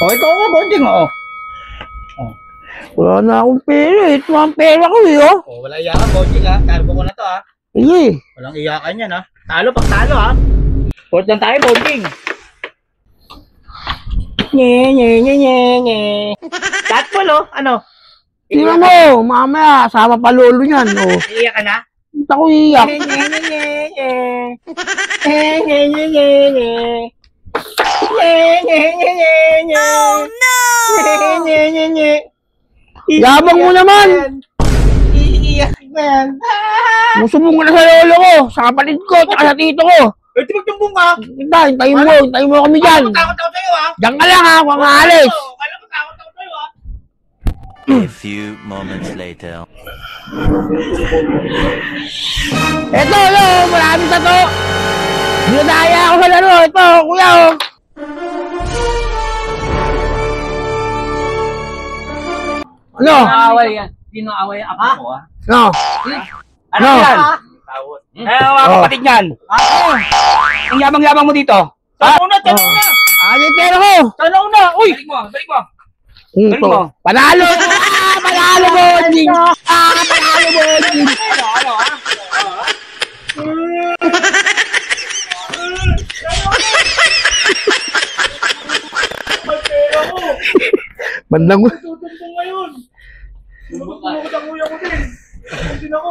O, ito ako, Bonjing, o. Wala na akong pera eh. Ito ang pera ko eh, oh. O, wala iyakan, Bonjing, ha. Cargo ko na to, ha. Sige. Walang iyakan yan, ha. Talo, pag talo, ha. Port lang tayo, Bonjing. Nye. Tatpol, oh. Ano? Tingnan mo, mamaya, sama pa lolo niyan, oh. Iiyak ka na? Hindi ako iiyak. Oh no! Yabang mo naman! Iiyak yan. Musubong ko na sa lolo ko, sa kapatid ko, tsaka sa tito ko. Eh, di magtumbong ka. Hintayin mo kami dyan. Takot ako sa'yo, ha? Diyan ka lang ha, huwag kang aalis. Kala ko takot ako sa'yo, ha? A few moments later. Eto, lo, maraming tato. Dinadaya ako sa laro. Ito, kuya, oh. Ano? Away yan. Sino away ang ako, ha? No. Ano No. yan? Mga kapatid niyan. Ang yabang-yabang mo dito. Sana una. Ano yung pera ko? Sana una. Uy! Balik mo. Ito. Panalo! Panalo mo, Jing! Panalo mo, Jing! Ano, ha? Bandang mo. Tutumpong ngayon. Tutumpong ang uya ko din. Hindi na ako.